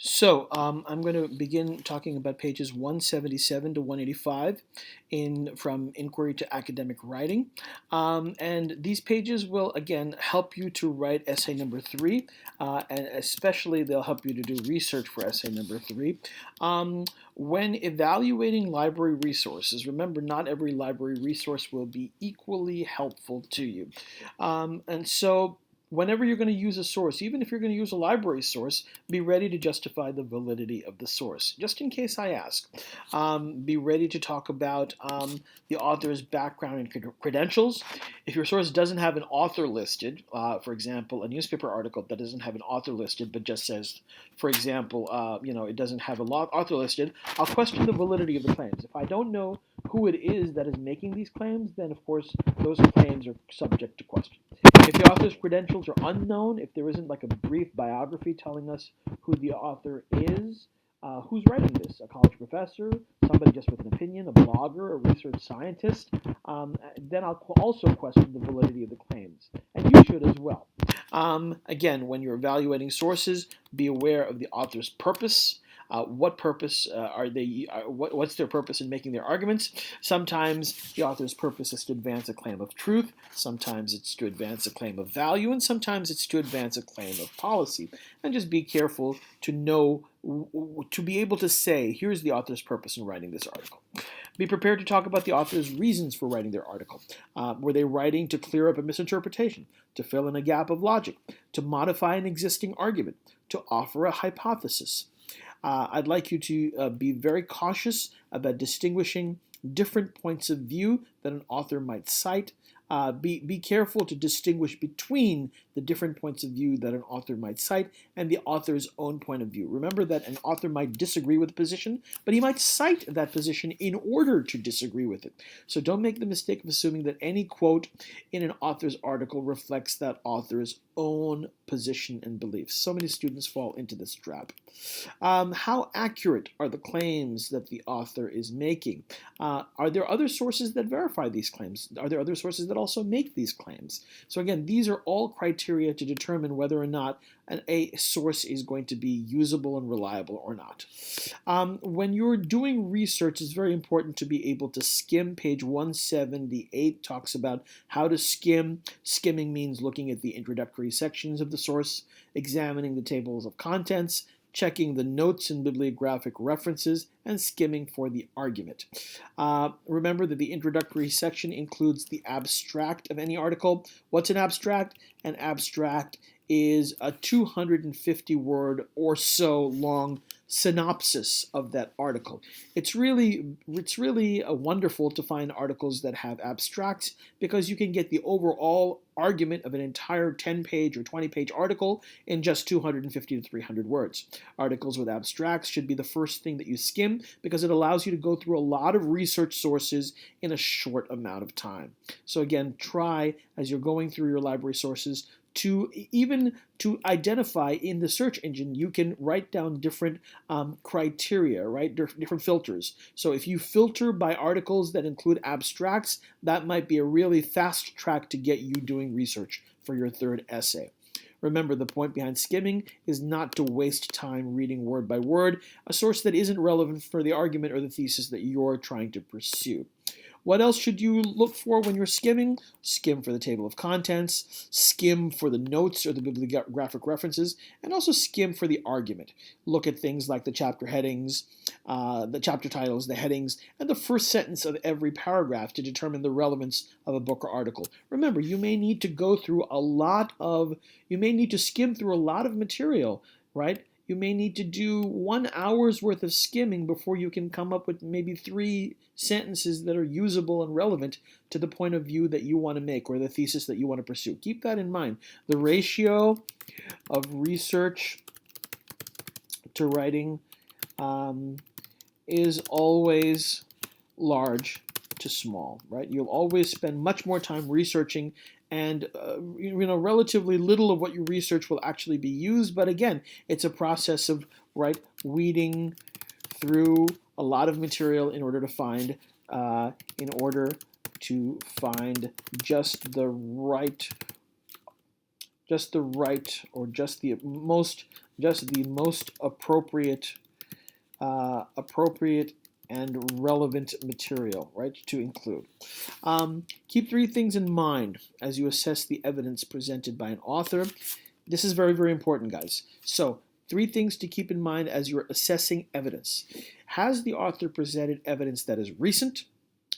I'm going to begin talking about pages 177 to 185 from Inquiry to Academic Writing. And these pages will, again, help you to write essay number 3, and especially they'll help you to do research for essay number 3. When evaluating library resources, remember not every library resource will be equally helpful to you. And so whenever you're going to use a source, even if you're going to use a library source, be ready to justify the validity of the source. Just in case I ask, be ready to talk about the author's background and credentials. If your source doesn't have an author listed, for example, a newspaper article that doesn't have an author listed but just says, for example, it doesn't have an author listed, I'll question the validity of the claims. If I don't know who it is that is making these claims, then of course those claims are subject to question. If the author's credentials are unknown, if there isn't like a brief biography telling us who the author is, who's writing this? A college professor, somebody just with an opinion, a blogger, a research scientist? Then I'll also question the validity of the claims, and you should as well. Again, when you're evaluating sources, be aware of the author's purpose. What purpose are they? What's their purpose in making their arguments? Sometimes the author's purpose is to advance a claim of truth. Sometimes it's to advance a claim of value, and sometimes it's to advance a claim of policy. And just be careful to know, to be able to say, here's the author's purpose in writing this article. Be prepared to talk about the author's reasons for writing their article. Were they writing to clear up a misinterpretation, to fill in a gap of logic, to modify an existing argument, to offer a hypothesis? I'd like you to be very cautious about distinguishing different points of view that an author might cite. Be careful to distinguish between the different points of view that an author might cite and the author's own point of view. Remember that an author might disagree with a position, but he might cite that position in order to disagree with it. So don't make the mistake of assuming that any quote in an author's article reflects that author's own position and beliefs. So many students fall into this trap. How accurate are the claims that the author is making? Are there other sources that verify these claims? Are there other sources that also make these claims? So again, these are all criteria to determine whether or not a source is going to be usable and reliable or not. When you're doing research, it's very important to be able to skim. Page 178 talks about how to skim. Skimming means looking at the introductory sections of the source, examining the tables of contents, checking the notes and bibliographic references, and skimming for the argument. Remember that the introductory section includes the abstract of any article. What's an abstract? An abstract is a 250 word or so long synopsis of that article. It's really wonderful to find articles that have abstracts because you can get the overall argument of an entire 10-page or 20-page article in just 250 to 300 words. Articles with abstracts should be the first thing that you skim because it allows you to go through a lot of research sources in a short amount of time. So again, try as you're going through your library sources to identify in the search engine, you can write down different criteria, right? Different filters. So if you filter by articles that include abstracts, that might be a really fast track to get you doing research for your third essay. Remember, the point behind skimming is not to waste time reading word by word a source that isn't relevant for the argument or the thesis that you're trying to pursue. What else should you look for when you're skimming? Skim for the table of contents, skim for the notes or the bibliographic references, and also skim for the argument. Look at things like the chapter headings, the chapter titles, the headings, and the first sentence of every paragraph to determine the relevance of a book or article. Remember, you may need to skim through a lot of material, right? You may need to do 1 hour's worth of skimming before you can come up with maybe 3 sentences that are usable and relevant to the point of view that you want to make or the thesis that you want to pursue. Keep that in mind. The ratio of research to writing is always large to small, right? You'll always spend much more time researching and relatively little of what you research will actually be used. But again, it's a process of weeding through a lot of material in order to find just the right just the right or just the most appropriate appropriate and relevant material, right, to include. Keep three things in mind as you assess the evidence presented by an author. This is very, very important, guys. So, three things to keep in mind as you're assessing evidence. Has the author presented evidence that is recent?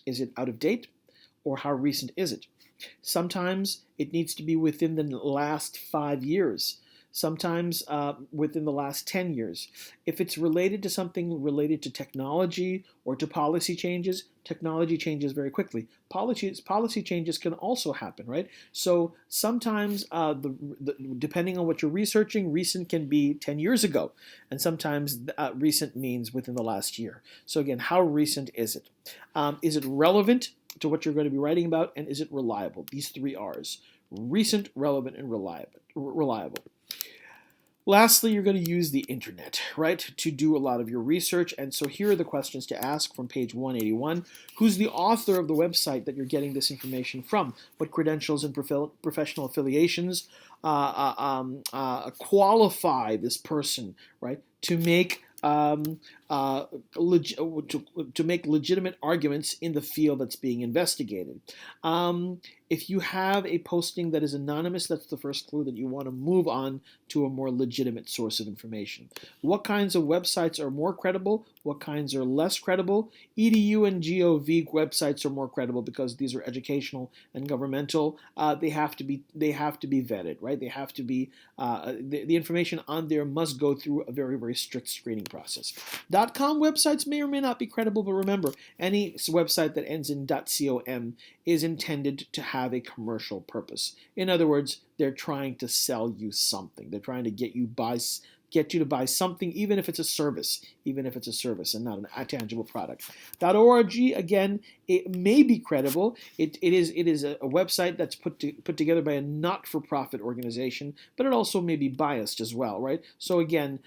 Is it out of date? Or how recent is it? Sometimes it needs to be within the last 5 years. Sometimes within the last 10 years. If it's related to something related to technology or to policy changes, technology changes very quickly. Policy changes can also happen, right? So sometimes, depending on what you're researching, recent can be 10 years ago, and sometimes recent means within the last year. So again, how recent is it? Is it relevant to what you're going to be writing about, and is it reliable? These three R's: recent, relevant, and reliable. Lastly, you're going to use the internet, right, to do a lot of your research. And so here are the questions to ask from page 181. Who's the author of the website that you're getting this information from? What credentials and professional affiliations qualify this person, right, to make to make legitimate arguments in the field that's being investigated. If you have a posting that is anonymous, that's the first clue that you want to move on to a more legitimate source of information. What kinds of websites are more credible? What kinds are less credible? EDU and GOV websites are more credible because these are educational and governmental. They have to be vetted, right? They have to be the information on there must go through a very, very strict screening process. .com websites may or may not be credible, but remember, any website that ends in .com is intended to have a commercial purpose. In other words, they're trying to sell you something. They're trying to get you to buy something, even if it's a service and not a tangible product. .org, again, it may be credible. It is a website that's put together by a not-for-profit organization, but it also may be biased as well, right? So again,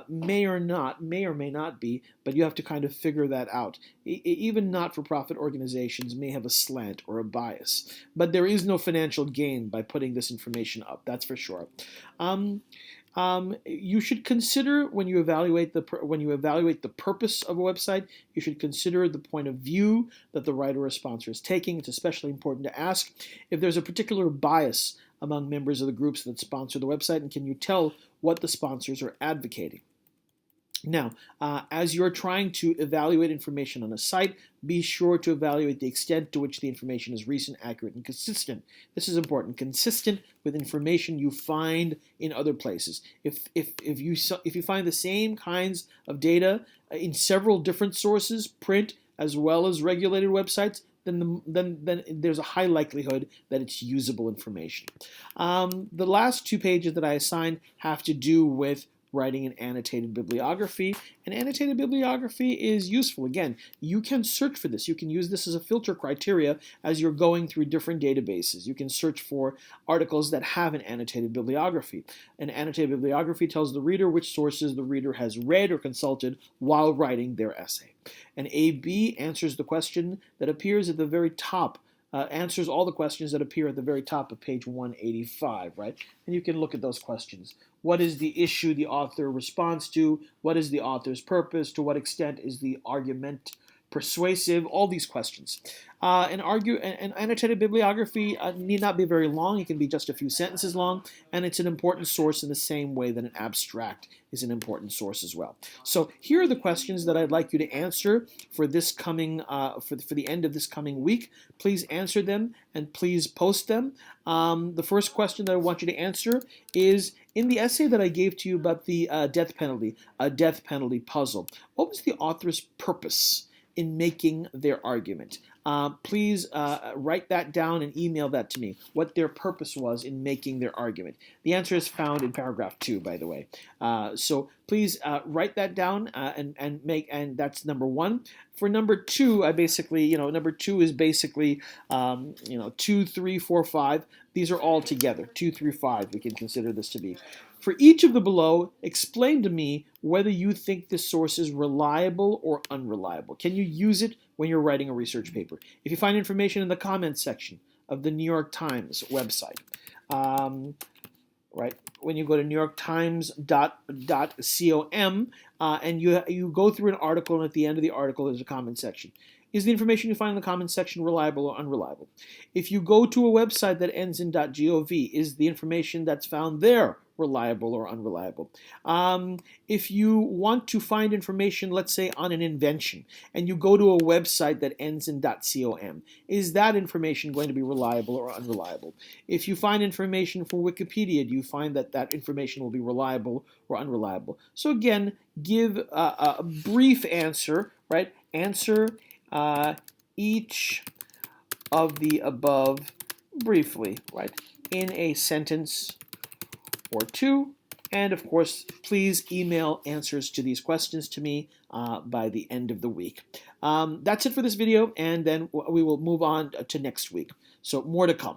may or may not be, but you have to kind of figure that out. Even not-for-profit organizations may have a slant or a bias, but there is no financial gain by putting this information up, that's for sure. You should consider when you evaluate the purpose of a website, you should consider the point of view that the writer or sponsor is taking. It's especially important to ask if there's a particular bias among members of the groups that sponsor the website, and can you tell what the sponsors are advocating. Now, as you're trying to evaluate information on a site, be sure to evaluate the extent to which the information is recent, accurate, and consistent. This is important. Consistent with information you find in other places. If you find the same kinds of data in several different sources, print as well as regulated websites, then there's a high likelihood that it's usable information. The last 2 pages that I assigned have to do with writing an annotated bibliography. An annotated bibliography is useful. Again, you can search for this. You can use this as a filter criteria as you're going through different databases. You can search for articles that have an annotated bibliography. An annotated bibliography tells the reader which sources the reader has read or consulted while writing their essay. An AB answers the question that appears at the very top answers all the questions that appear at the very top of page 185, right? And you can look at those questions. What is the issue the author responds to? What is the author's purpose? To what extent is the argument persuasive? All these questions. An annotated bibliography need not be very long. It can be just a few sentences long, and it's an important source in the same way that an abstract is an important source as well. So here are the questions that I'd like you to answer for this coming for the end of this coming week. Please answer them and please post them. The first question that I want you to answer is, in the essay that I gave to you about the death penalty, a death penalty puzzle, what was the author's purpose in making their argument? Please write that down and email that to me, what their purpose was in making their argument. The answer is found in paragraph 2, by the way. So please write that down and that's number 1. For number 2, I basically, number 2 is basically, 2, 3, 4, 5. These are all together, 2 through 5, we can consider this to be. For each of the below, explain to me whether you think this source is reliable or unreliable. Can you use it when you're writing a research paper? If you find information in the comments section of the New York Times website, right? When you go to NewYorkTimes.com and you go through an article, and at the end of the article there's a comment section. Is the information you find in the comment section reliable or unreliable? If you go to a website that ends in .gov, is the information that's found there reliable or unreliable? If you want to find information, let's say, on an invention, and you go to a website that ends in .com, is that information going to be reliable or unreliable? If you find information for Wikipedia, do you find that that information will be reliable or unreliable? So again, give a brief answer, right? Answer each of the above briefly, right, in a sentence or two. And of course, please email answers to these questions to me by the end of the week. That's it for this video, and then we will move on to next week. So more to come.